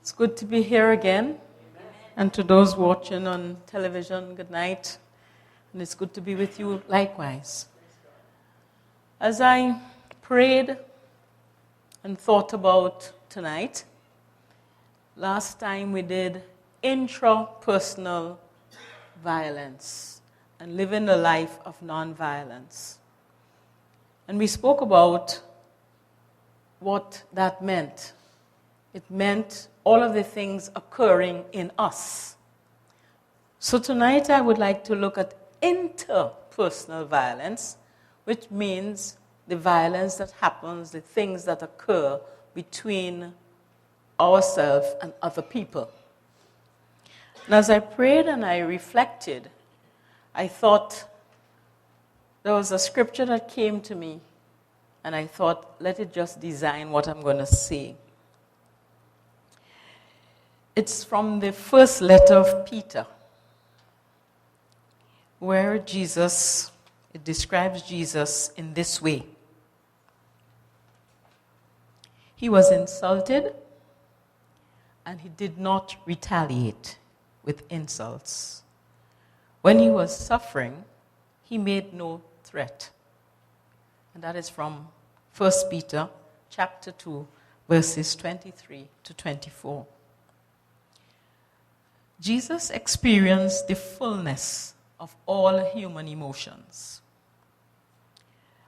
It's good to be here again. And to those watching on television, good night. And it's good to be with you likewise. As I prayed and thought about tonight, last time we did intrapersonal violence and living a life of nonviolence. And we spoke about what that meant. It meant all of the things occurring in us. So tonight I would like to look at interpersonal violence, which means the violence that happens, the things that occur between ourselves and other people. And as I prayed and I reflected, I thought there was a scripture that came to me, and I thought, let it just design what I'm going to say. It's from the first letter of Peter, where it describes Jesus in this way. He was insulted, and he did not retaliate with insults. When he was suffering, he made no threat. And that is from 1 Peter chapter 2, verses 23 to 24. Jesus experienced the fullness of all human emotions.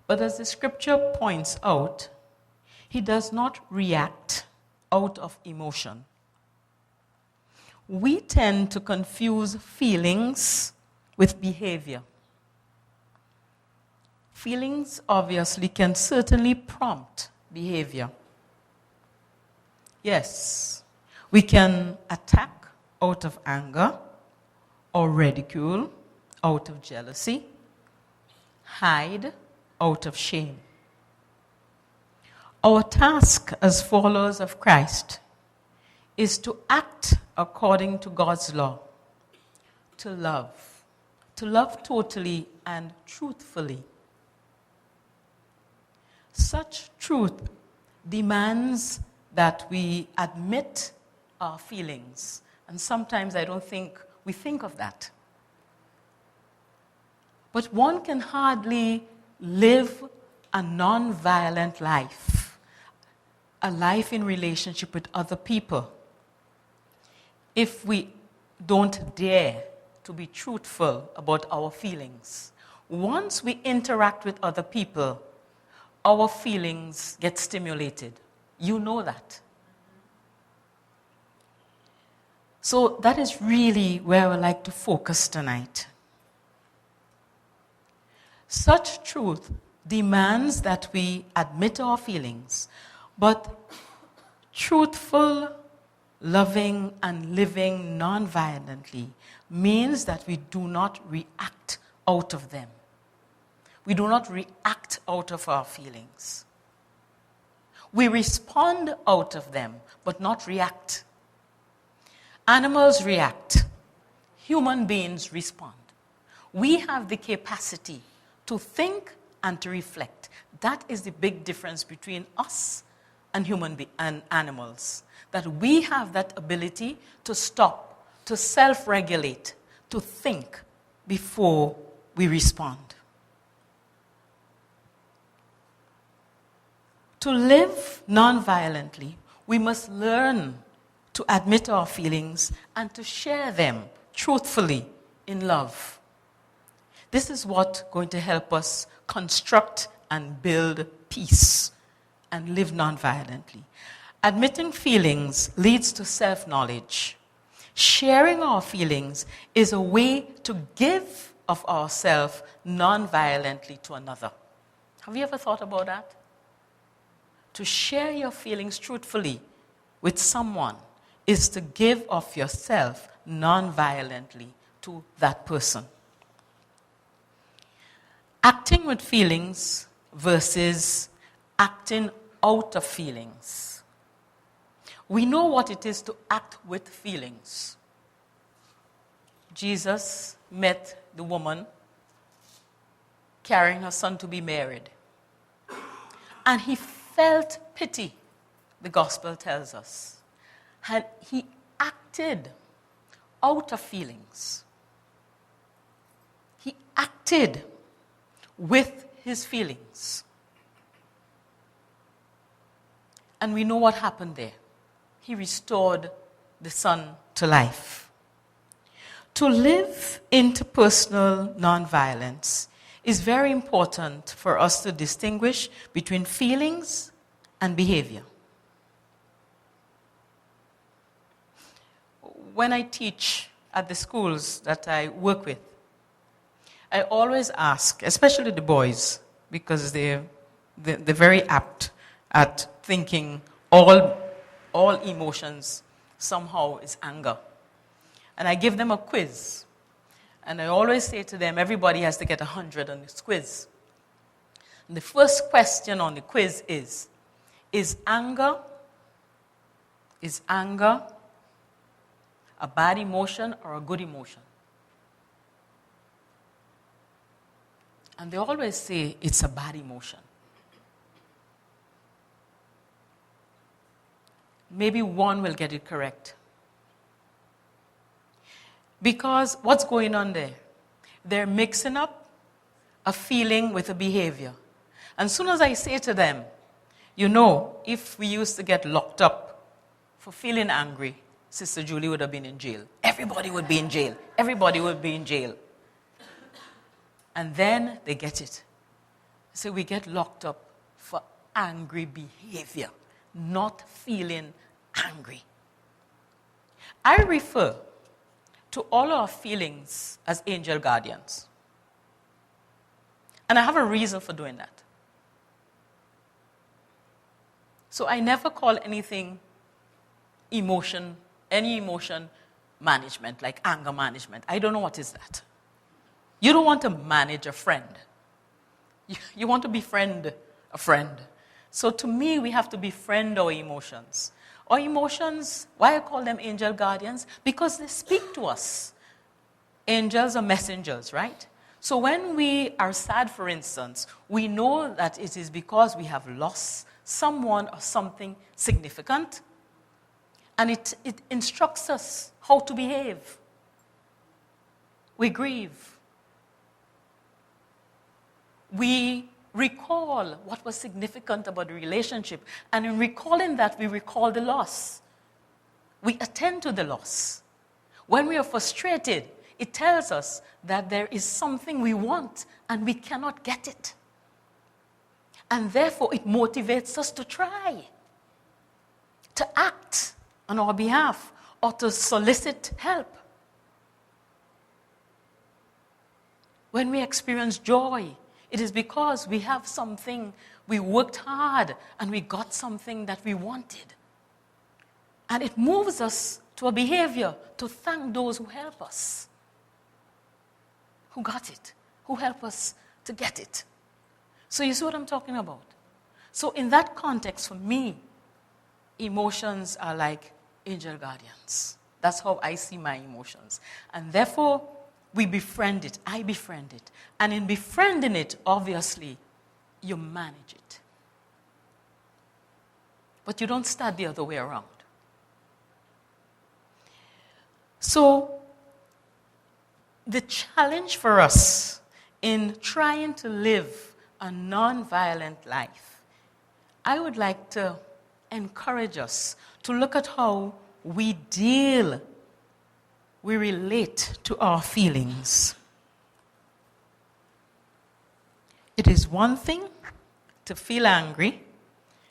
But as the scripture points out, he does not react out of emotion. We tend to confuse feelings with behavior. Feelings obviously can certainly prompt behavior. Yes, we can attack out of anger, or ridicule out of jealousy, hide out of shame. Our task as followers of Christ is to act according to God's law, to love totally and truthfully. Such truth demands that we admit our feelings. And sometimes I don't think we think of that. But one can hardly live a non-violent life, a life in relationship with other people, if we don't dare to be truthful about our feelings. Once we interact with other people, our feelings get stimulated. You know that. So that is really where I would like to focus tonight. Such truth demands that we admit our feelings, but truthful, loving, and living non-violently means that we do not react out of them. We do not react out of our feelings. We respond out of them, but not react. Animals react. Human beings respond. We have the capacity to think and to reflect. That is the big difference between us and and animals. That we have that ability to stop, to self-regulate, to think before we respond. To live non-violently, we must learn to admit our feelings and to share them truthfully in love. This is what's going to help us construct and build peace and live non-violently. Admitting feelings leads to self-knowledge. Sharing our feelings is a way to give of ourselves non-violently to another. Have you ever thought about that? To share your feelings truthfully with someone is to give of yourself non-violently to that person. Acting with feelings versus acting out of feelings. We know what it is to act with feelings. Jesus met the woman carrying her son to be married. And he felt pity, the gospel tells us. And he acted out of feelings. He acted with his feelings. And we know what happened there. He restored the son to life. To live interpersonal nonviolence is very important for us to distinguish between feelings and behavior. When I teach at the schools that I work with, I always ask, especially the boys, because they're very apt at thinking all emotions somehow is anger. And I give them a quiz. And I always say to them, everybody has to get 100 on this quiz. And the first question on the quiz is anger a bad emotion or a good emotion? And they always say it's a bad emotion. Maybe one will get it correct. Because what's going on there? They're mixing up a feeling with a behavior. And as soon as I say to them, you know, if we used to get locked up for feeling angry, Sister Julie would have been in jail. Everybody would be in jail. Everybody would be in jail. And then they get it. So we get locked up for angry behavior, not feeling angry. I refer to all our feelings as angel guardians. And I have a reason for doing that. So I never call anything any emotion management, like anger management. I don't know what is that. You don't want to manage a friend. You want to befriend a friend. So to me, we have to befriend our emotions. Our emotions, why I call them angel guardians? Because they speak to us. Angels are messengers, right? So when we are sad, for instance, we know that it is because we have lost someone or something significant, and it instructs us how to behave. We grieve. We recall what was significant about the relationship, and in recalling that, we recall the loss. We attend to the loss. When we are frustrated, it tells us that there is something we want and we cannot get it. And therefore, it motivates us to try, to act on our behalf, or to solicit help. When we experience joy, it is because we have something, we worked hard, and we got something that we wanted. And it moves us to a behavior to thank those who help us, who got it, who help us to get it. So you see what I'm talking about? So in that context, for me, emotions are like angel guardians. That's how I see my emotions. And therefore, we befriend it. I befriend it. And in befriending it, obviously, you manage it. But you don't start the other way around. So, the challenge for us in trying to live a non-violent life, I would like to encourage us to look at how we relate to our feelings. It is one thing to feel angry.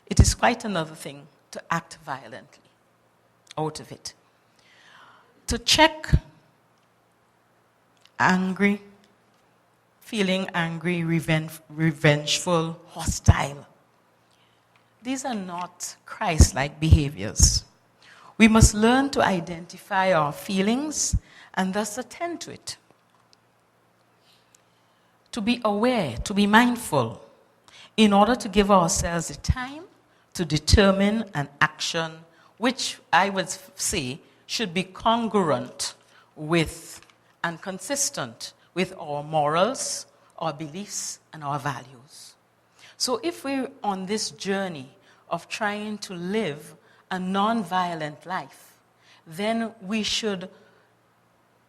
It is quite another thing to act violently out of it. To check angry, feeling angry, revengeful, hostile. These are not Christ-like behaviors. We must learn to identify our feelings and thus attend to it. To be aware, to be mindful, in order to give ourselves the time to determine an action which I would say should be congruent with and consistent with our morals, our beliefs, and our values. So if we're on this journey of trying to live a non-violent life, then we should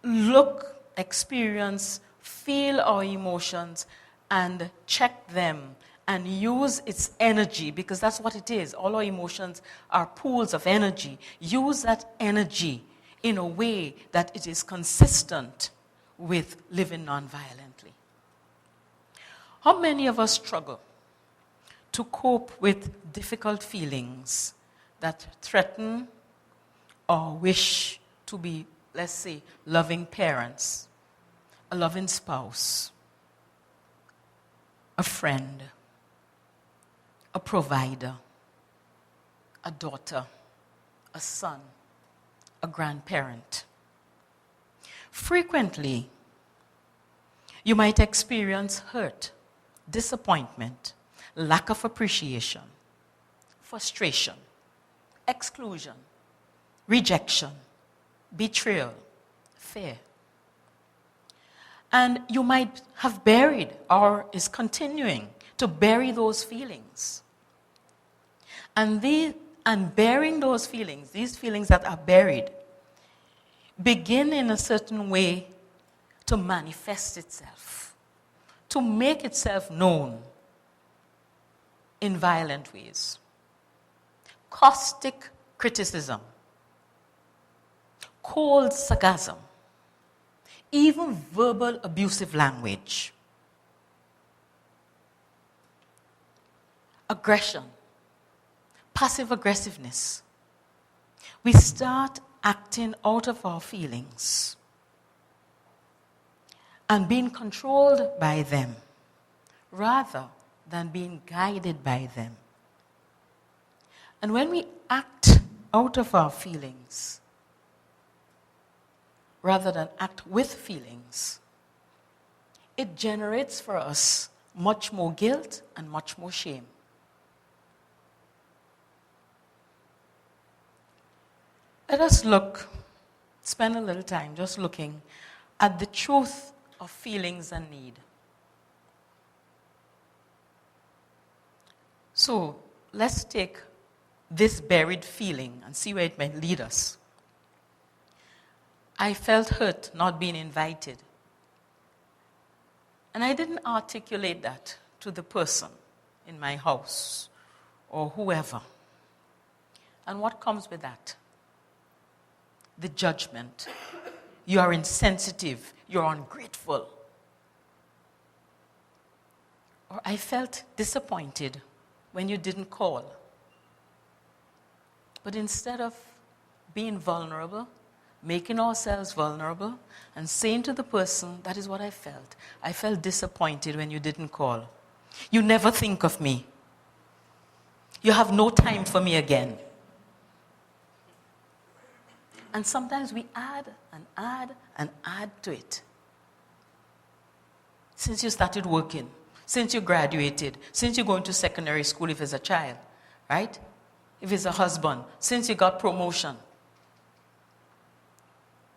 look, experience, feel our emotions, and check them and use its energy, because that's what it is. All our emotions are pools of energy. Use that energy in a way that it is consistent with living non-violently. How many of us struggle to cope with difficult feelings that threaten or wish to be, let's say, loving parents, a loving spouse, a friend, a provider, a daughter, a son, a grandparent? Frequently, you might experience hurt, disappointment, lack of appreciation, frustration, exclusion, rejection, betrayal, fear. And you might have buried or is continuing to bury those feelings. And bearing those feelings, these feelings that are buried, begin in a certain way to manifest itself, to make itself known in violent ways. Caustic criticism, cold sarcasm, even verbal abusive language, aggression, passive aggressiveness. We start acting out of our feelings and being controlled by them rather than being guided by them. And when we act out of our feelings rather than act with feelings, it generates for us much more guilt and much more shame. Let us spend a little time just looking at the truth of feelings and need. So let's take this buried feeling and see where it might lead us. I felt hurt not being invited. And I didn't articulate that to the person in my house or whoever. And what comes with that? The judgment. You are insensitive. You're ungrateful. Or I felt disappointed when you didn't call. But instead of being vulnerable, making ourselves vulnerable, and saying to the person, that is what I felt. I felt disappointed when you didn't call. You never think of me. You have no time for me again. And sometimes we add and add and add to it. Since you started working, since you graduated, since you're going to secondary school if it's a child, right? If it's a husband, since you got promotion.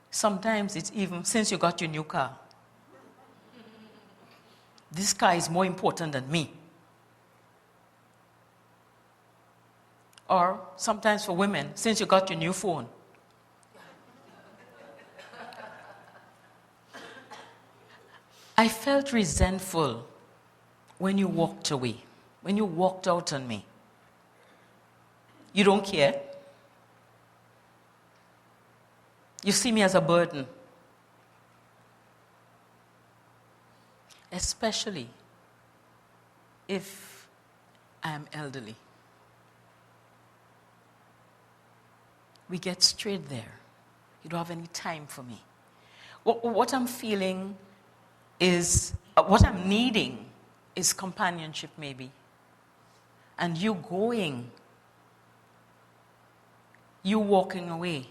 Sometimes it's even since you got your new car. This car is more important than me. Or sometimes for women, since you got your new phone. I felt resentful when you walked away, when you walked out on me. You don't care. You see me as a burden. Especially if I am elderly. We get straight there. You don't have any time for me. What I'm feeling is, what I'm needing is companionship maybe. And you going, you walking away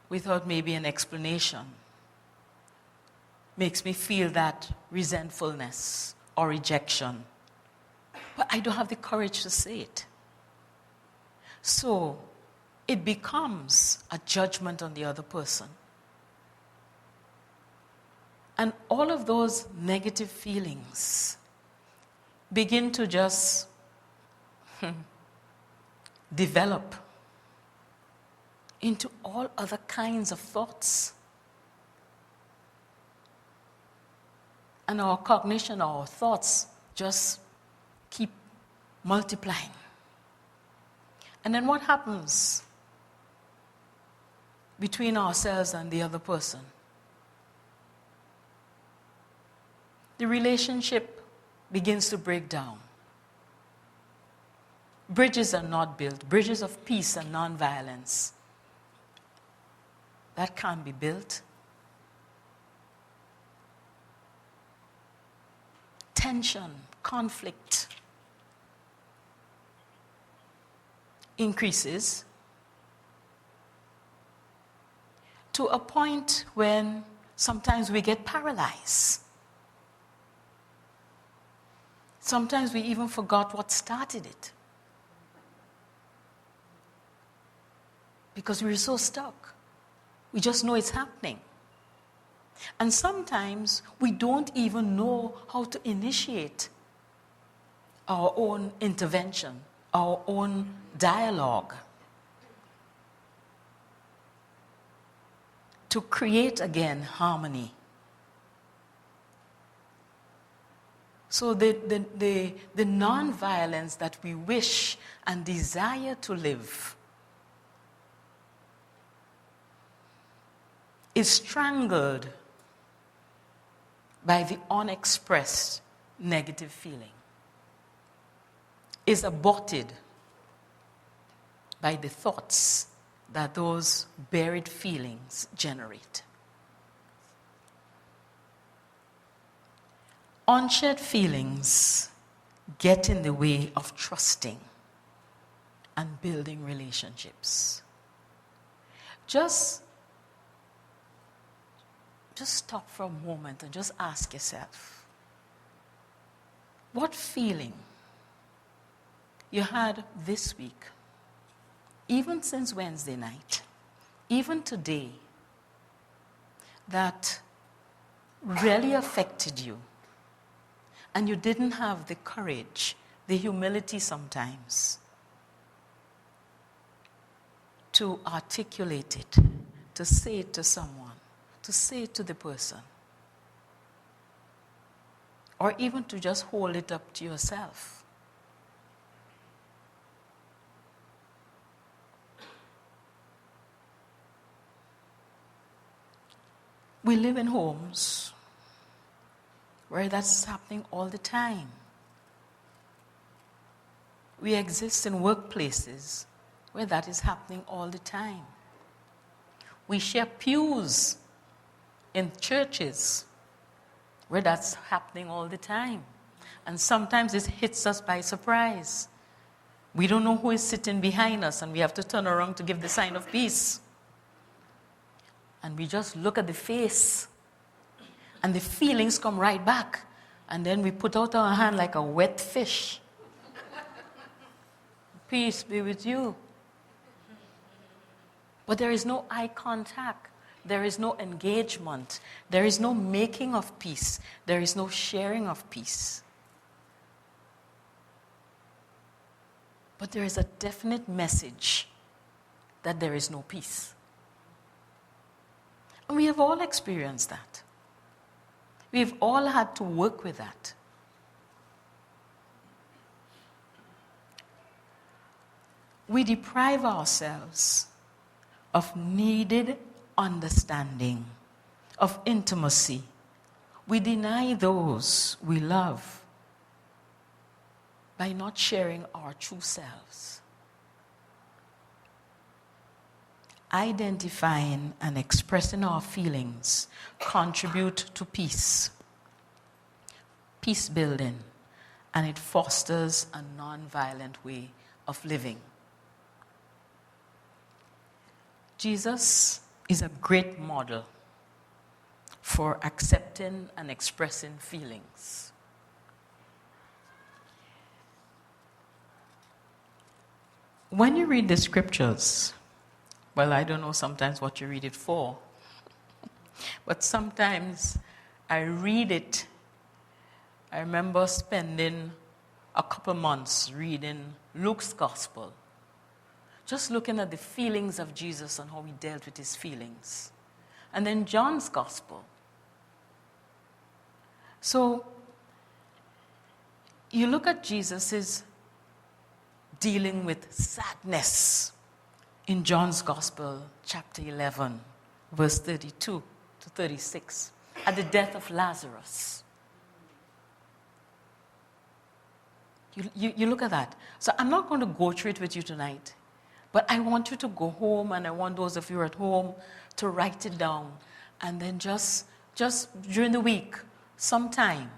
without maybe an explanation makes me feel that resentfulness or rejection. But I don't have the courage to say it. So it becomes a judgment on the other person. And all of those negative feelings begin to just develop into all other kinds of thoughts. And our cognition, our thoughts just keep multiplying. And then what happens between ourselves and the other person? The relationship begins to break down. Bridges are not built. Bridges of peace and nonviolence. That can't be built. Tension, conflict increases to a point when sometimes we get paralyzed. Sometimes we even forgot what started it. Because we're so stuck. We just know it's happening. And sometimes we don't even know how to initiate our own intervention, our own dialogue to create again harmony. So the non-violence that we wish and desire to live is strangled by the unexpressed negative feeling, is aborted by the thoughts that those buried feelings generate. Unshared feelings get in the way of trusting and building relationships. Just stop for a moment and just ask yourself, what feeling you had this week, even since Wednesday night, even today, that really affected you, and you didn't have the courage, the humility sometimes, to articulate it, to say it to someone, to say it to the person, or even to just hold it up to yourself. We live in homes where that's happening all the time. We exist in workplaces where that is happening all the time. We share pews in churches where that's happening all the time. And sometimes it hits us by surprise. We don't know who is sitting behind us, and we have to turn around to give the sign of peace. And we just look at the face, and the feelings come right back. And then we put out our hand like a wet fish. Peace be with you. But there is no eye contact. There is no engagement. There is no making of peace. There is no sharing of peace. But there is a definite message that there is no peace. And we have all experienced that. We've all had to work with that. We deprive ourselves of needed understanding, of intimacy. We deny those we love by not sharing our true selves. Identifying and expressing our feelings contribute to peace building, and it fosters a non-violent way of living. Jesus is a great model for accepting and expressing feelings. When you read the scriptures, well, I don't know sometimes what you read it for, but sometimes I read it. I remember spending a couple months reading Luke's Gospel, just looking at the feelings of Jesus and how he dealt with his feelings. And then John's gospel. So you look at Jesus' dealing with sadness in John's gospel, chapter 11, verse 32 to 36, at the death of Lazarus. You look at that. So I'm not going to go through it with you tonight, but I want you to go home, and I want those of you at home to write it down. And then just during the week, sometime,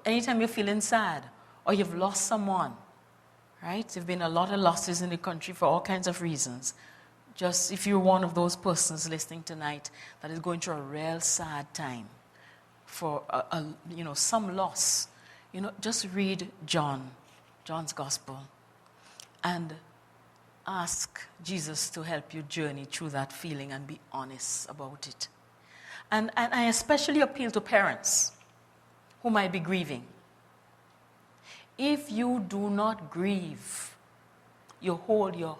anytime you're feeling sad or you've lost someone, right? There have been a lot of losses in the country for all kinds of reasons. Just if you're one of those persons listening tonight that is going through a real sad time for some loss, just read John's gospel, and ask Jesus to help you journey through that feeling and be honest about it. And I especially appeal to parents who might be grieving. If you do not grieve, you hold your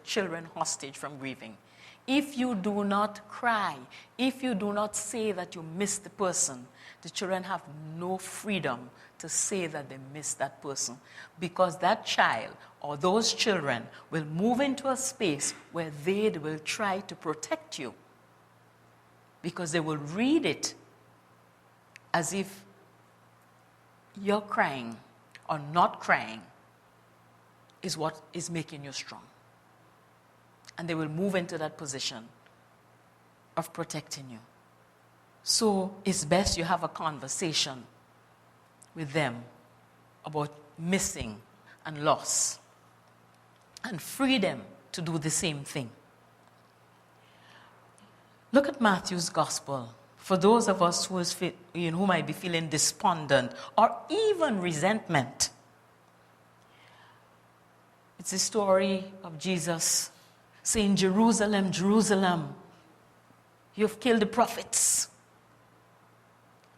children hostage from grieving. If you do not cry, if you do not say that you miss the person, the children have no freedom to say that they miss that person, because that child or those children will move into a space where they will try to protect you, because they will read it as if you're crying or not crying is what is making you strong. And they will move into that position of protecting you. So it's best you have a conversation with them about missing and loss, and free them to do the same thing. Look at Matthew's gospel. For those of us who might be feeling despondent or even resentment, it's the story of Jesus saying, Jerusalem, Jerusalem, you've killed the prophets.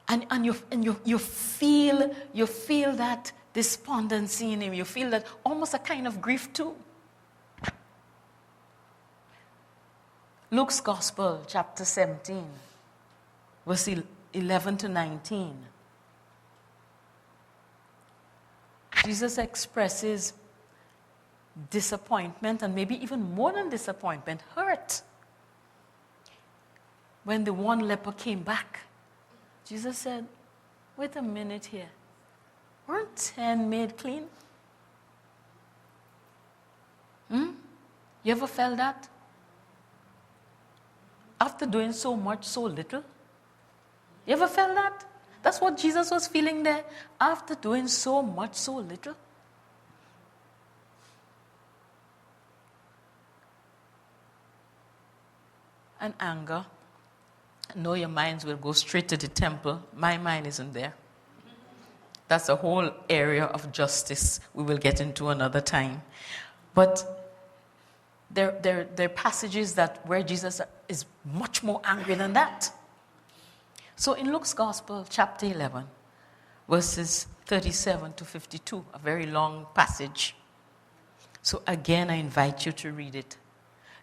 And you feel that despondency in him. You feel that almost a kind of grief too. Luke's Gospel, chapter 17, verse 11 to 19. Jesus expresses disappointment, and maybe even more than disappointment, hurt. When the one leper came back, Jesus said, wait a minute here. Weren't 10 made clean? You ever felt that? After doing so much, so little? You ever felt that? That's what Jesus was feeling there. After doing so much, so little. And anger. I know your minds will go straight to the temple. My mind isn't there. That's a whole area of justice we will get into another time. But there are passages where Jesus is much more angry than that. So in Luke's Gospel, chapter 11, verses 37 to 52, a very long passage. So again, I invite you to read it.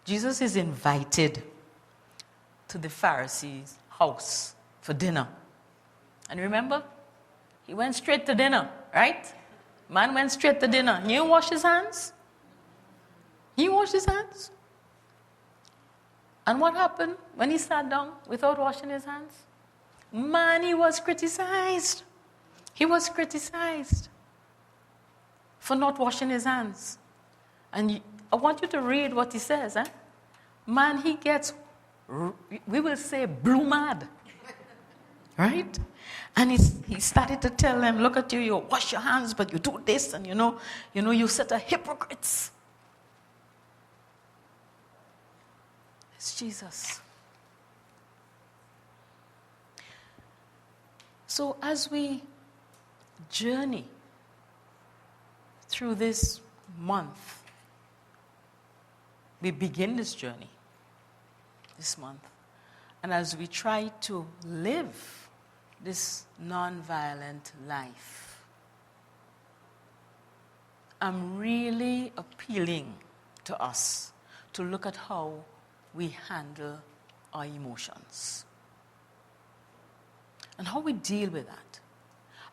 Jesus is invited to the Pharisees' house for dinner. And remember, he went straight to dinner, right? Man went straight to dinner. He didn't wash his hands. He washed his hands. And what happened when he sat down without washing his hands? Man, he was criticized. He was criticized for not washing his hands. And I want you to read what he says. Man, he gets, we will say, blue mad. Right? And he started to tell them, look at you, you wash your hands, but you do this, and you set a hypocrites. It's Jesus. So as we journey through this month, we begin this journey this month, and as we try to live this nonviolent life, I'm really appealing to us to look at how we handle our emotions and how we deal with that.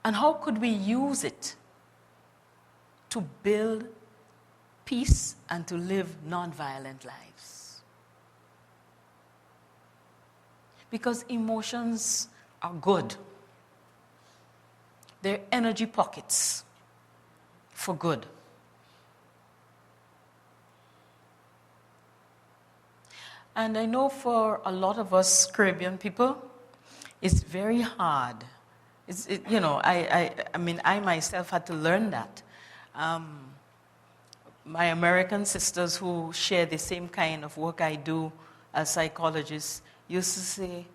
And how could we use it to build peace and to live nonviolent lives? Because emotions are good. They're energy pockets for good. And I know for a lot of us Caribbean people, it's very hard. I myself had to learn that. My American sisters who share the same kind of work I do as psychologists used to say,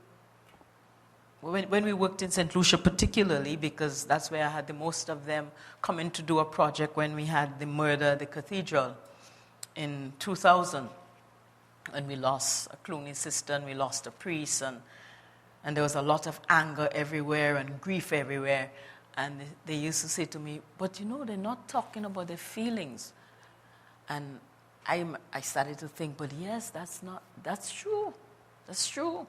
when we worked in St. Lucia particularly, because that's where I had the most of them coming to do a project when we had the murder at the cathedral in 2000. And we lost a Clooney sister, and we lost a priest, and there was a lot of anger everywhere and grief everywhere. And they used to say to me, but they're not talking about their feelings. And I started to think, but yes, that's true. That's true.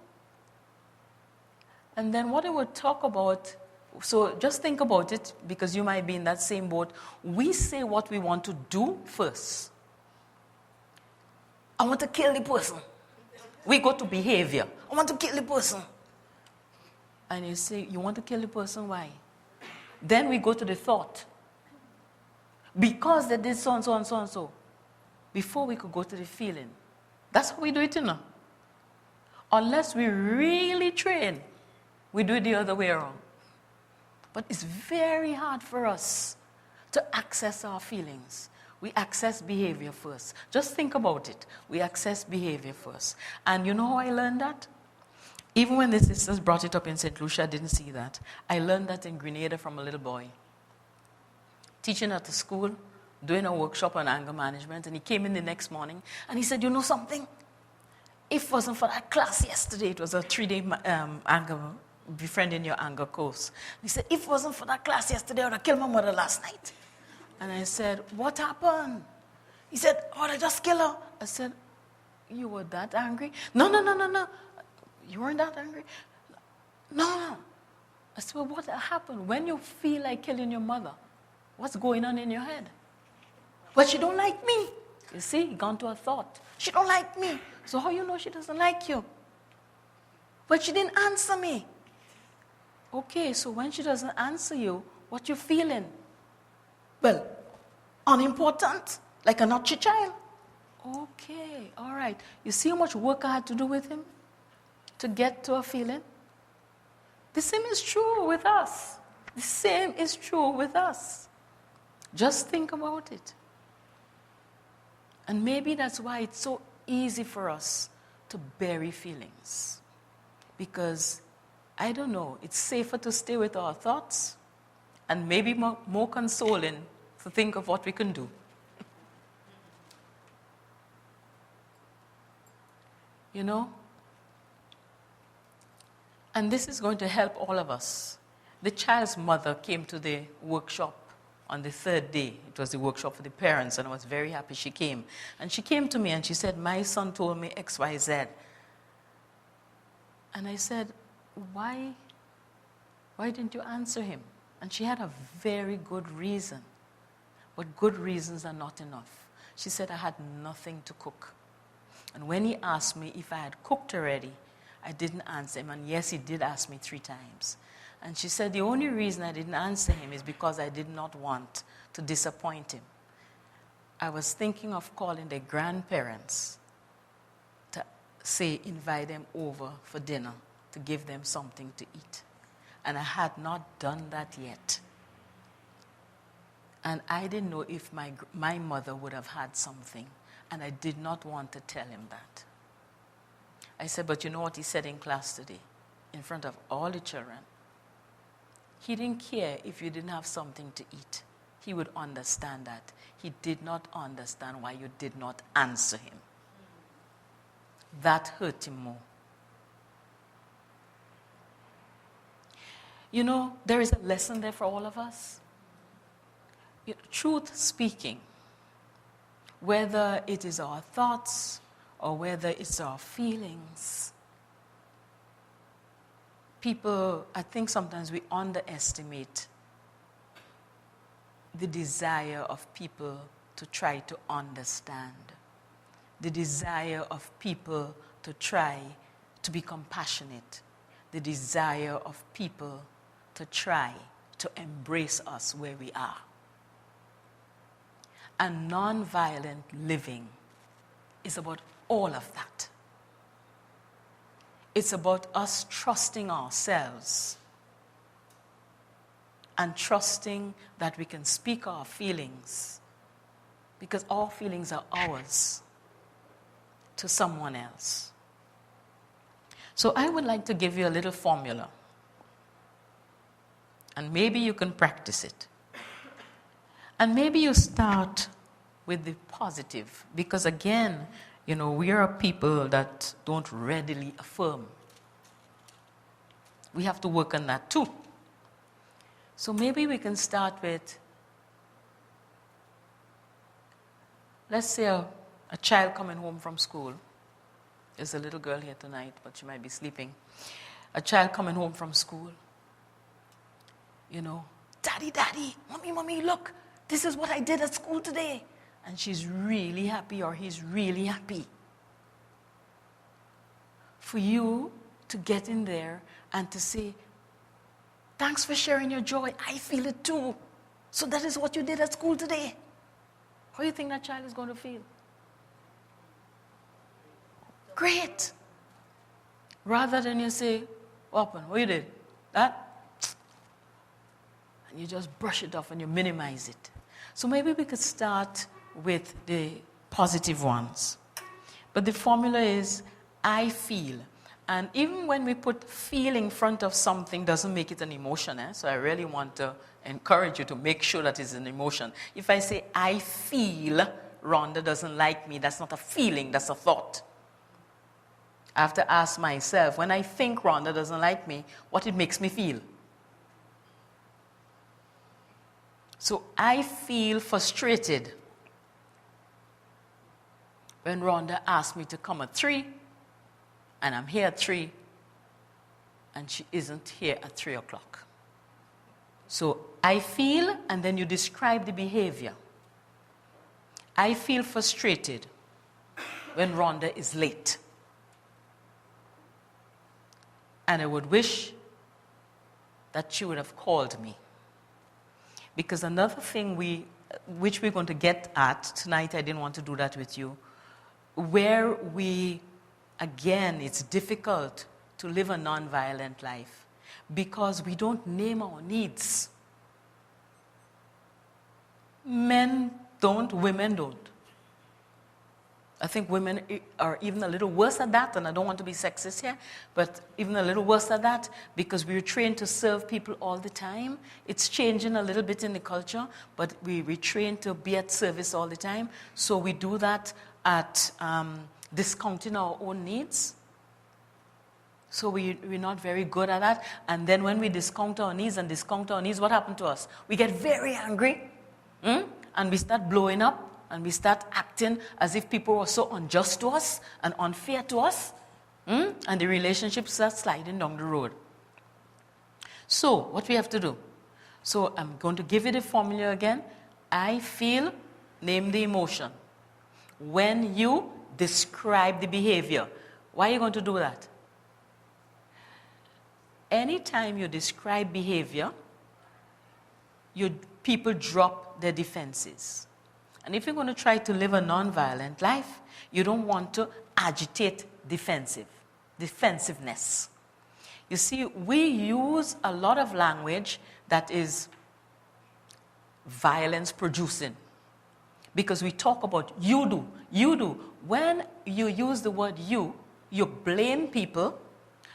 And then what they would talk about, so just think about it, because you might be in that same boat. We say what we want to do first. I want to kill the person. We go to behavior. I want to kill the person. And you say, you want to kill the person? Why? Then we go to the thought. Because they did so and so and so and so. Before we could go to the feeling. That's how we do it, Unless we really train, we do it the other way around. But it's very hard for us to access our feelings. We access behavior first. Just think about it. We access behavior first. And you know how I learned that? Even when the sisters brought it up in St. Lucia, I didn't see that. I learned that in Grenada from a little boy. Teaching at the school, doing a workshop on anger management, and he came in the next morning, and he said, you know something? If it wasn't for that class yesterday, it was a 3-day anger, befriending your anger course. He said, if it wasn't for that class yesterday, I would have killed my mother last night. And I said, what happened? He said, I just killed her. I said, you were that angry? No. You weren't that angry? No. I said, well, what happened? When you feel like killing your mother, what's going on in your head? But she don't like me. You see, gone to a thought. She don't like me. So how you know she doesn't like you? But she didn't answer me. Okay, so when she doesn't answer you, what you feeling? Well, unimportant, like a naughty child. Okay, all right. You see how much work I had to do with him to get to a feeling? The same is true with us. The same is true with us. Just think about it. And maybe that's why it's so easy for us to bury feelings. Because, I don't know, it's safer to stay with our thoughts and maybe more consoling to think of what we can do. And this is going to help all of us. The child's mother came to the workshop on the third day. It was the workshop for the parents, and I was very happy she came. And she came to me and she said, my son told me X, Y, Z. And I said, why didn't you answer him? And she had a very good reason. But good reasons are not enough. She said, I had nothing to cook. And when he asked me if I had cooked already, I didn't answer him. And yes, he did ask me 3 times. And she said, the only reason I didn't answer him is because I did not want to disappoint him. I was thinking of calling their grandparents to say, invite them over for dinner, to give them something to eat. And I had not done that yet. And I didn't know if my mother would have had something. And I did not want to tell him that. I said, but you know what he said in class today? In front of all the children. He didn't care if you didn't have something to eat. He would understand that. He did not understand why you did not answer him. That hurt him more. There is a lesson there for all of us. Truth speaking, whether it is our thoughts, or whether it's our feelings. People, I think sometimes we underestimate the desire of people to try to understand, the desire of people to try to be compassionate, the desire of people to try to embrace us where we are. And nonviolent living is about all of that. It's about us trusting ourselves and trusting that we can speak our feelings, because all feelings are ours, to someone else. So I would like to give you a little formula, and maybe you can practice it. And maybe you start with the positive, because again, we are people that don't readily affirm. We have to work on that too. So maybe we can start with, let's say a child coming home from school. There's a little girl here tonight, but she might be sleeping. A child coming home from school. Daddy, daddy, mommy, look, this is what I did at school today. And she's really happy, or he's really happy. For you to get in there and to say, thanks for sharing your joy. I feel it too. So that is what you did at school today. How do you think that child is going to feel? Great. Rather than you say, what happened? What you did? That? And you just brush it off and you minimize it. So maybe we could start with the positive ones. But the formula is, I feel. And even when we put feel in front of something, doesn't make it an emotion. So I really want to encourage you to make sure that it's an emotion. If I say, I feel Rhonda doesn't like me, that's not a feeling, that's a thought. I have to ask myself, when I think Rhonda doesn't like me, what it makes me feel. So I feel frustrated when Rhonda asked me to come at 3, and I'm here at 3, and she isn't here at 3 o'clock. So I feel, and then you describe the behavior. I feel frustrated when Rhonda is late. And I would wish that she would have called me. Because another thing which we're going to get at tonight, I didn't want to do that with you, where again, it's difficult to live a nonviolent life because we don't name our needs. Men don't, women don't. I think women are even a little worse at that, and I don't want to be sexist here, but even a little worse at that because we're trained to serve people all the time. It's changing a little bit in the culture, but we're trained to be at service all the time. So we do that at discounting our own needs. So we're not very good at that. And then when we discount our needs, what happened to us? We get very angry, and we start blowing up. And we start acting as if people were so unjust to us and unfair to us. And the relationships start sliding down the road. So, what we have to do? So, I'm going to give you the formula again. I feel, name the emotion. When you describe the behavior. Why are you going to do that? Anytime you describe behavior, people drop their defenses. And if you're going to try to live a nonviolent life, you don't want to agitate defensiveness. You see, we use a lot of language that is violence producing. Because we talk about you do. When you use the word you blame people,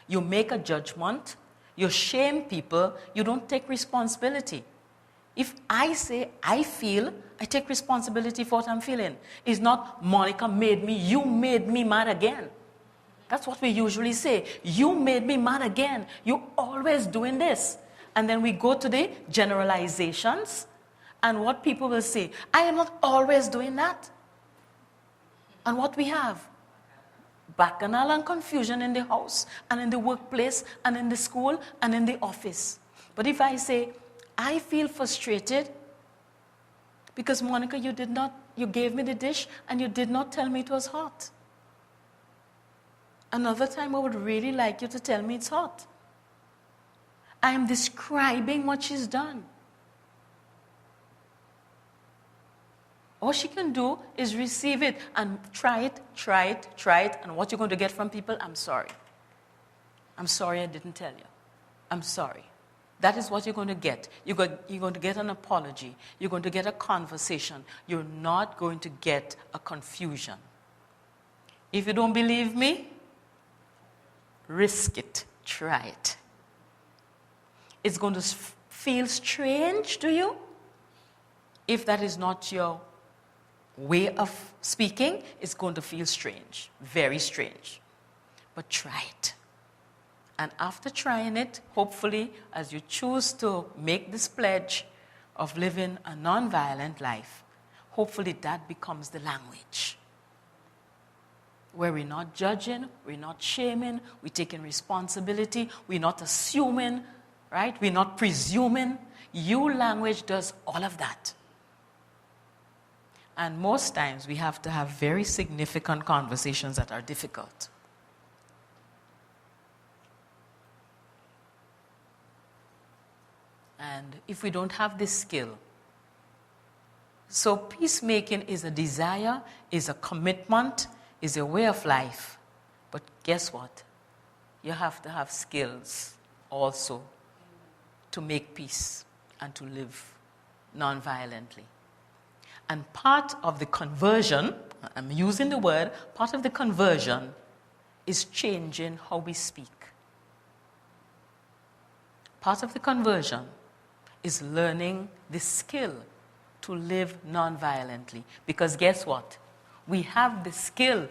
you make a judgment, you shame people, you don't take responsibility. If I say I feel, I take responsibility for what I'm feeling. It's not Monica made me, you made me mad again. That's what we usually say. You made me mad again. You're always doing this. And then we go to the generalizations, and what people will say, I am not always doing that. And what we have? bacchanal and confusion in the house and in the workplace and in the school and in the office. But if I say, I feel frustrated because Monica, you gave me the dish and you did not tell me it was hot. Another time I would really like you to tell me it's hot. I am describing what she's done. All she can do is receive it and try it. And what you're going to get from people, I'm sorry. I'm sorry I didn't tell you. I'm sorry. That is what you're going to get. You're going to get an apology. You're going to get a conversation. You're not going to get a confusion. If you don't believe me, risk it. Try it. It's going to feel strange to you if that is not your way of speaking. It's going to feel strange, very strange. But try it. And after trying it, hopefully, as you choose to make this pledge of living a nonviolent life, hopefully that becomes the language. Where we're not judging, we're not shaming, we're taking responsibility, we're not assuming, right? We're not presuming. Your language does all of that. And most times we have to have very significant conversations that are difficult. And if we don't have this skill, so peacemaking is a desire, is a commitment, is a way of life. But guess what? You have to have skills also to make peace and to live non-violently. And part of the conversion, I'm using the word, part of the conversion is changing how we speak. Part of the conversion is learning the skill to live non-violently. Because guess what? We have the skill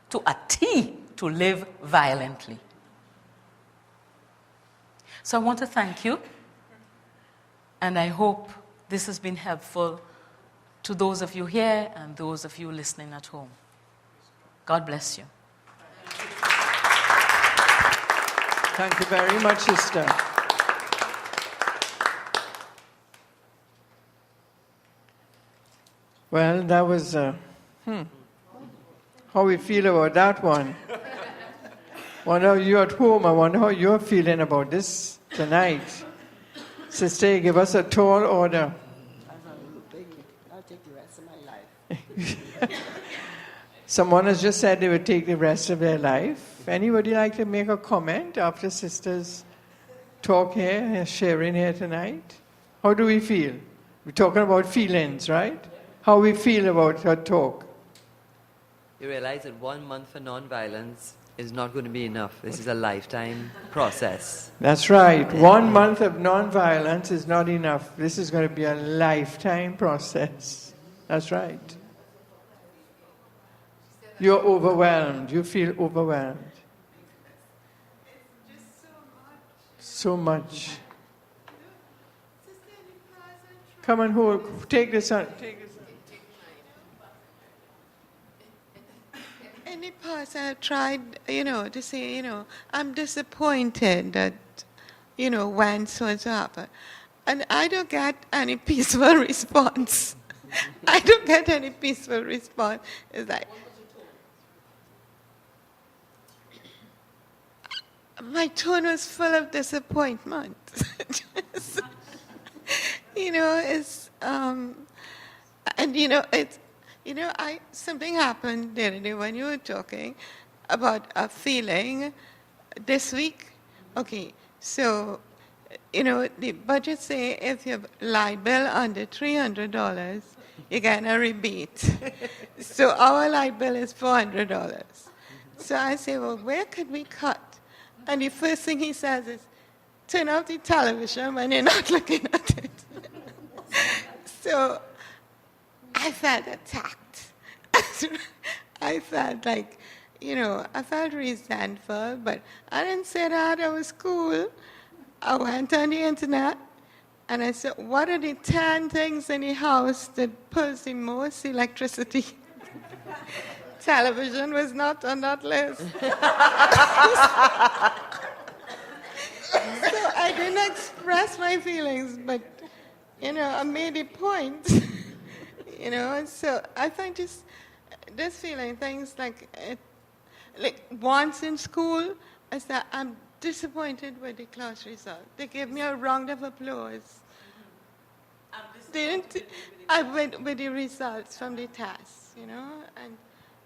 to a T to live violently. So I want to thank you. And I hope this has been helpful to those of you here and those of you listening at home. God bless you. Thank you very much, sister. Well, that was, how we feel about that one. Wonder you at home, I wonder how you're feeling about this tonight. Sister, give us a tall order. I'll take the rest of my life. Someone has just said they would take the rest of their life. Anybody like to make a comment after Sister's talk here, sharing here tonight? How do we feel? We're talking about feelings, right? How we feel about her talk. You realize that 1 month for non-violence is not going to be enough. This is a lifetime process. That's right. 1 month of non-violence is not enough. This is going to be a lifetime process. That's right. You're overwhelmed. You feel overwhelmed. It's just So much. Come and hold. Take this on. Any past I've tried, to say, I'm disappointed that, when so-and-so happened. And I don't get any peaceful response. I don't get any peaceful response. It's like, my tone was full of disappointment. It's, something happened the other day when you were talking about a feeling this week. Okay, so, the budget say if you have light bill under $300, you get a rebate. So our light bill is $400. So I say, well, where could we cut? And the first thing he says is, turn off the television when you're not looking at it. So I felt attacked. I felt like, I felt resentful, but I didn't say that. I was cool. I went on the internet and I said, what are the 10 things in the house that pulls the most electricity? television was not on that list. So I didn't express my feelings, but, I made a point. And so I find this feeling, things like once in school, I said, I'm disappointed with the class result. They gave me a round of applause. They didn't, I went with the results from the tests, and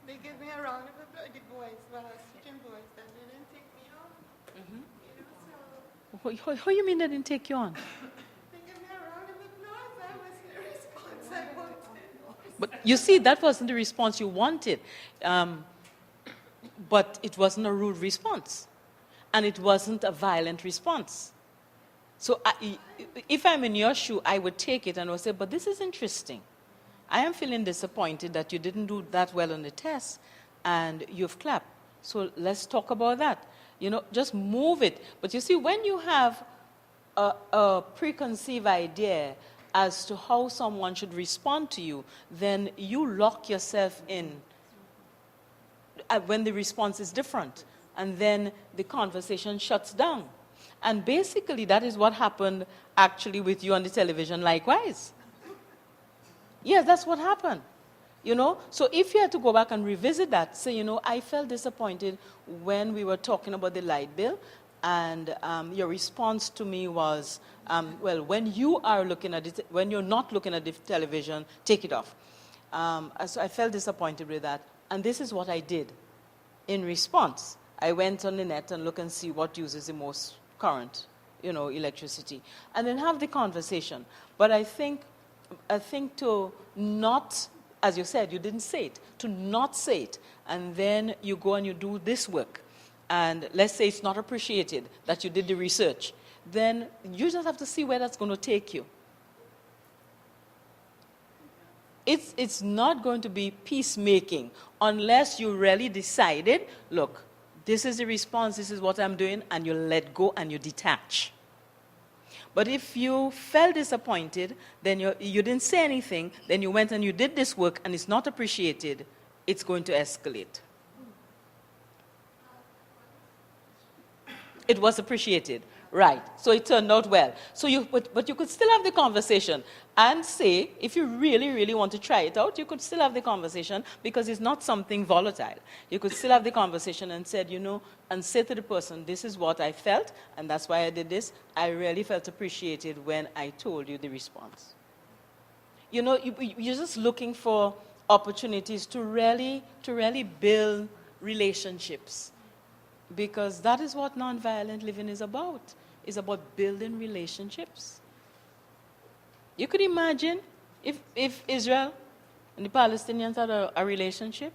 they gave me a round of applause. The boys, certain boys, that they didn't take me on. So How you mean they didn't take you on? they gave me a round of applause. That was the response I wanted. But you see, that wasn't the response you wanted. But it wasn't a rude response. And it wasn't a violent response. So if I'm in your shoe, I would take it and would say, but this is interesting. I am feeling disappointed that you didn't do that well on the test and you've clapped. So let's talk about that. Just move it. But you see, when you have a preconceived idea as to how someone should respond to you, then you lock yourself in when the response is different. And then the conversation shuts down. And basically, that is what happened actually with you on the television likewise. Yes, that's what happened. So if you had to go back and revisit that, say, I felt disappointed when we were talking about the light bill, and your response to me was, well, when you are looking at it, when you're not looking at the television, take it off. So I felt disappointed with that, and this is what I did. In response, I went on the net and look and see what uses the most current, electricity, and then have the conversation. But I think to not, as you said, you didn't say it, to not say it, and then you go and you do this work, and let's say it's not appreciated that you did the research, then you just have to see where that's going to take you. It's not going to be peacemaking unless you really decided, look, this is the response, this is what I'm doing, and you let go and you detach. But if you felt disappointed, then you didn't say anything, then you went and you did this work and it's not appreciated, it's going to escalate. It was appreciated. Right. So it turned out well. So but you could still have the conversation and say, if you really, really want to try it out, you could still have the conversation because it's not something volatile. You could still have the conversation and said, and say to the person, this is what I felt, and that's why I did this. I really felt appreciated when I told you the response. You're just looking for opportunities to really build relationships. Because that is what nonviolent living is about. It's about building relationships. You could imagine if Israel and the Palestinians had a relationship,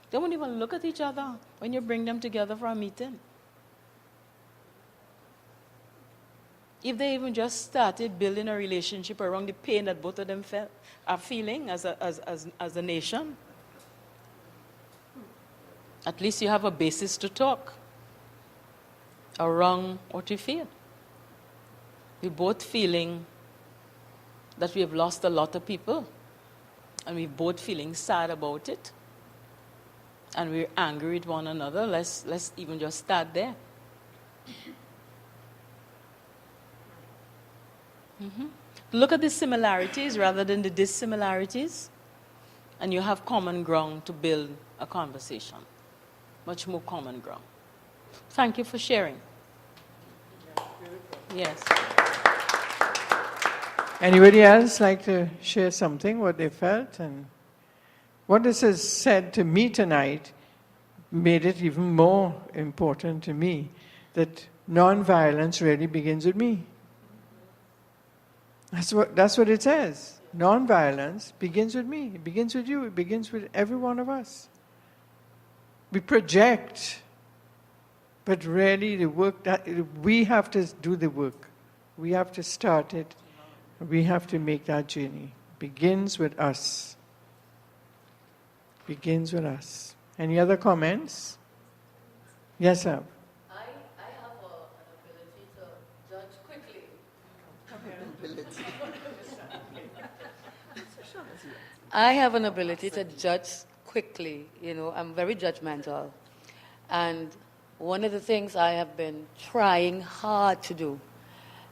they wouldn't even look at each other when you bring them together for a meeting. If they even just started building a relationship around the pain that both of them are feeling as a nation, at least you have a basis to talk around what you feel. We're both feeling that we have lost a lot of people, and we're both feeling sad about it, and we're angry with one another. Let's even just start there. Look at the similarities rather than the dissimilarities, and you have common ground to build a conversation. Much more common ground. Thank you for sharing. Yes. Anybody else like to share something, what they felt? And what this has said to me tonight made it even more important to me that non-violence really begins with me. That's what it says. Non-violence begins with me. It begins with you. It begins with every one of us. We project, but really the work that we have to do the work. We have to start it. We have to make that journey. Begins with us. Begins with us. Any other comments? Yes, sir. I have an ability to judge quickly. I have an ability to judge quickly. I'm very judgmental. And one of the things I have been trying hard to do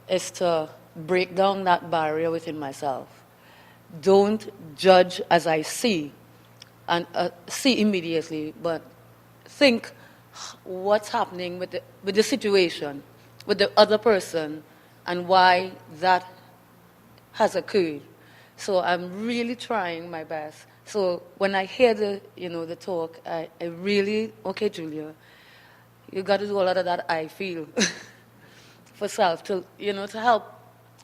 is to break down that barrier within myself. Don't judge as I see, and see immediately, but think what's happening with the situation, with the other person, and why that has occurred. So I'm really trying my best. So when I hear the talk, I really, okay, Julia, you got to do a lot of that I feel for self to help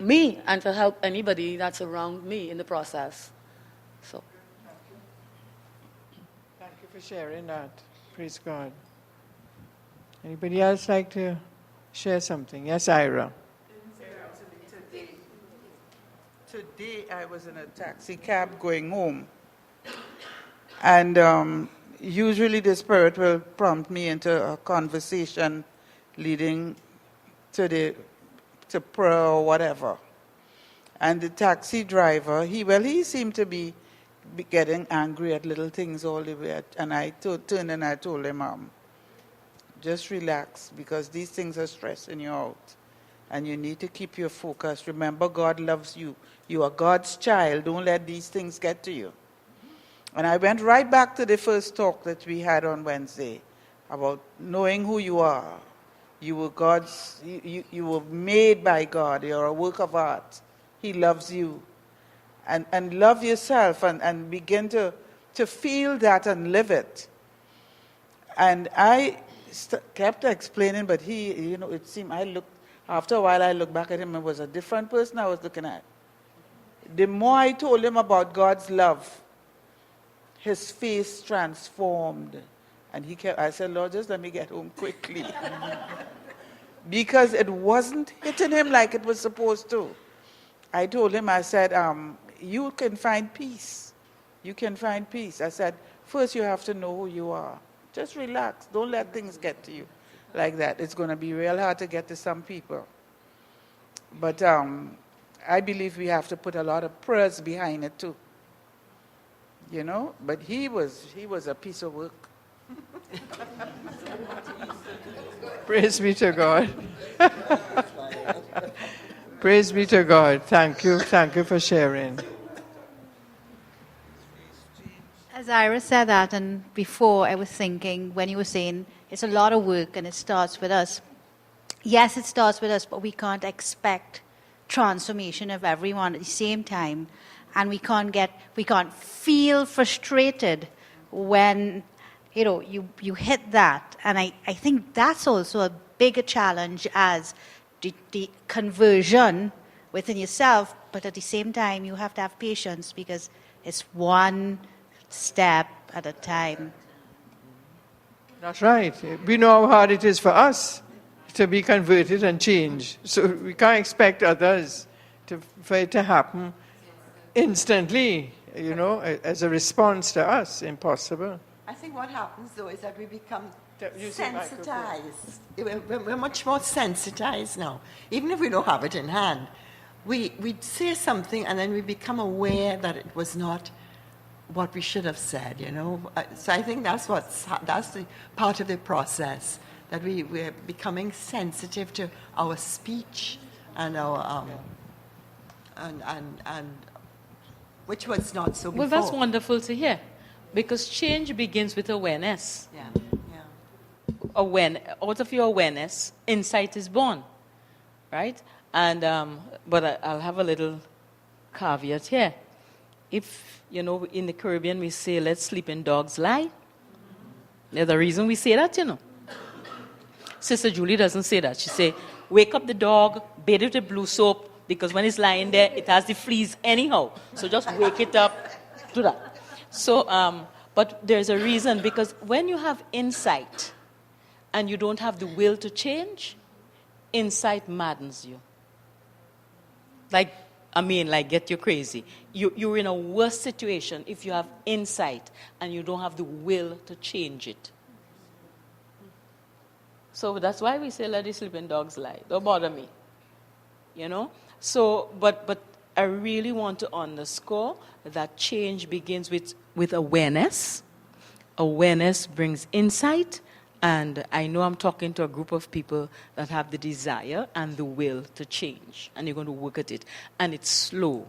me and to help anybody that's around me in the process. So. Thank you for sharing that. Praise God. Anybody else like to share something? Yes, Ira. Today I was in a taxi cab going home, and usually the Spirit will prompt me into a conversation leading to prayer or whatever. And the taxi driver, he seemed to be getting angry at little things all the way. And I turned and I told him, just relax, because these things are stressing you out. And you need to keep your focus. Remember, God loves you. You are God's child. Don't let these things get to you. And I went right back to the first talk that we had on Wednesday about knowing who you are. You were God's, you were made by God. You're a work of art. He loves you. And love yourself and begin to feel that and live it. And I kept explaining, but he, it seemed after a while I looked back at him and it was a different person I was looking at. The more I told him about God's love, his face transformed. And I said, Lord, just let me get home quickly. Because it wasn't hitting him like it was supposed to. I told him, I said, you can find peace. You can find peace. I said, first you have to know who you are. Just relax. Don't let things get to you like that. It's going to be real hard to get to some people. But I believe we have to put a lot of prayers behind it too. But he was a piece of work. Praise be to God. Praise be to God. Thank you for sharing. As Ira said that, and before I was thinking, when you were saying it's a lot of work and it starts with us. Yes, it starts with us, but we can't expect transformation of everyone at the same time. And we can't feel frustrated when, you hit that. And I think that's also a bigger challenge as the conversion within yourself, but at the same time, you have to have patience because it's one step at a time. That's right. We know how hard it is for us to be converted and change. So we can't expect others for it to happen instantly, as a response to us. Impossible. I think what happens, though, is that we become Using sensitized. We're much more sensitized now. Even if we don't have it in hand, we say something and then we become aware that it was not what we should have said, So I think that's the part of the process, that we're becoming sensitive to our speech and our and which was not so before. Well, that's wonderful to hear, because change begins with awareness. Yeah. Out of your awareness, insight is born, right? And but I'll have a little caveat here. If in the Caribbean we say, "Let sleeping dogs lie," there's a reason we say that, Sister Julie doesn't say that. She say, "Wake up the dog, bathe it with blue soap, because when it's lying there, it has the fleas anyhow. So just wake it up, do that." So, but there's a reason, because when you have insight and you don't have the will to change, insight maddens you. Like get you crazy. You're in a worse situation if you have insight and you don't have the will to change it. So that's why we say, let the sleeping dogs lie. Don't bother me. So, but I really want to underscore that change begins with awareness. awareness brings insight, and I know I'm talking to a group of people that have the desire and the will to change, and you're going to work at it. And it's slow.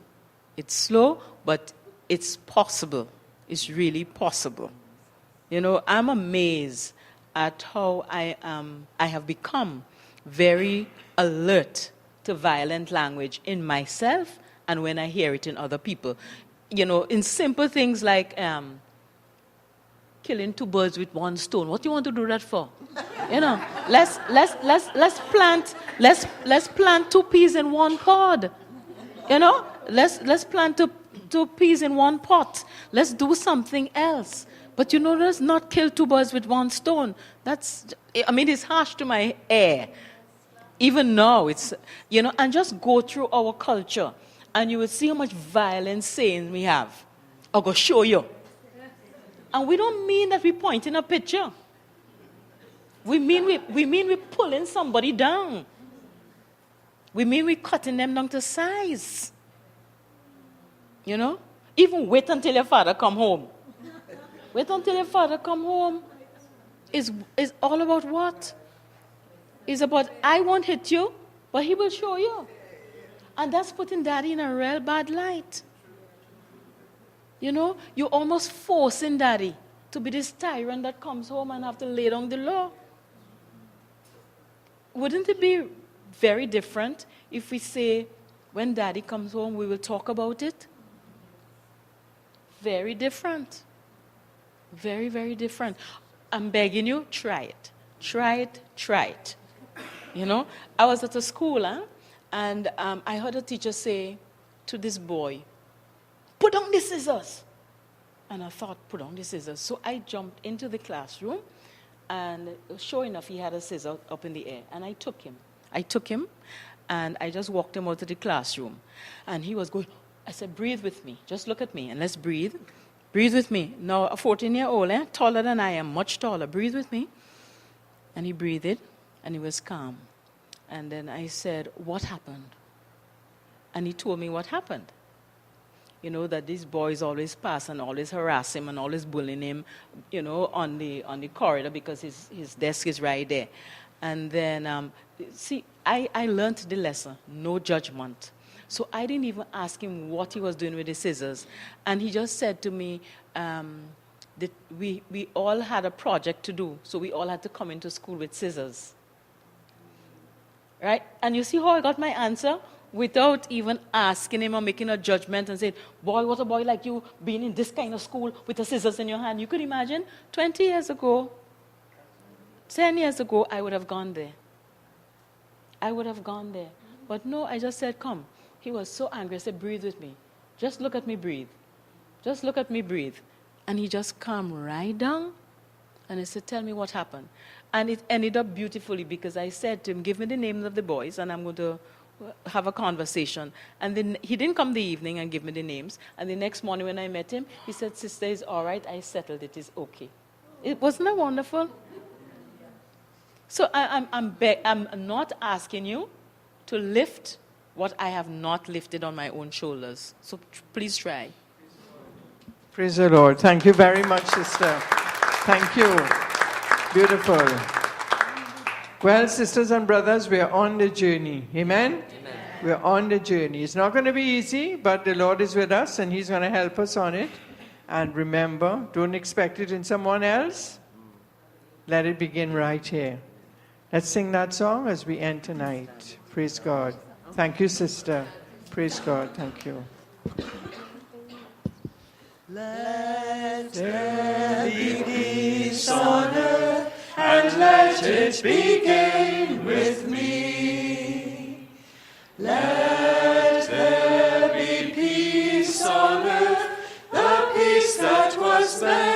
It's slow, but it's possible. It's really possible. You know, I'm amazed at how I have become very alert to violent language in myself and when I hear it in other people. You know, in simple things like killing two birds with one stone. What do you want to do that for? You know, let's plant two peas in one pod. You know, let's plant two peas in one pot. Let's do something else. But you know, let's not kill two birds with one stone. It's harsh to my ear. Even now, it's, you know, and just go through our culture, and you will see how much violent saying we have. I'll go show you. And we don't mean that we're pointing a picture. We mean we're pulling somebody down. We mean we're cutting them down to size. You know? Even wait until your father come home. Wait until your father come home. Is all about what? It's about, I won't hit you, but he will show you. And that's putting daddy in a real bad light. You know, you're almost forcing daddy to be this tyrant that comes home and have to lay down the law. Wouldn't it be very different if we say, when daddy comes home, we will talk about it? Very different. Very, very different. I'm begging you, try it. Try it, try it. You know, I was at a school, and I heard a teacher say to this boy, put down the scissors. And I thought, put down the scissors. So I jumped into the classroom, and sure enough, he had a scissor up in the air. And I took him, and I just walked him out of the classroom. And he was going, I said, breathe with me. Just look at me, and let's breathe. Breathe with me. Now, a 14-year-old, taller than I am, much taller. Breathe with me. And he breathed, and he was calm. And then I said, what happened? And he told me what happened. You know, that these boys always pass and always harass him and always bullying him, you know, on the corridor because his desk is right there. And then, I learned the lesson, no judgment. So I didn't even ask him what he was doing with the scissors. And he just said to me that we all had a project to do, so we all had to come into school with scissors. Right? And you see how I got my answer? Without even asking him or making a judgment and saying, boy, what a boy like you being in this kind of school with the scissors in your hand. You could imagine 20 years ago, 10 years ago, I would have gone there. I would have gone there. But no, I just said, come. He was so angry. I said, breathe with me. Just look at me, breathe. Just look at me, breathe. And he just calmed right down. And I said, tell me what happened. And it ended up beautifully because I said to him, give me the names of the boys and I'm going to have a conversation. And then he didn't come the evening and give me the names. And the next morning when I met him, he said, sister, it's all right. I settled it. It's okay. Wasn't that wonderful? So I'm not asking you to lift what I have not lifted on my own shoulders. So please try. Praise the Lord. Thank you very much, sister. Thank you. Beautiful. Well, sisters and brothers, we are on the journey. Amen? Amen. We're on the journey. It's not going to be easy, but the Lord is with us and He's going to help us on it. And remember, don't expect it in someone else. Let it begin right here. Let's sing that song as we end tonight. Praise God. Thank you, sister. Praise God. Thank you. Let there be peace on earth, and let it begin with me. Let there be peace on earth, the peace that was meant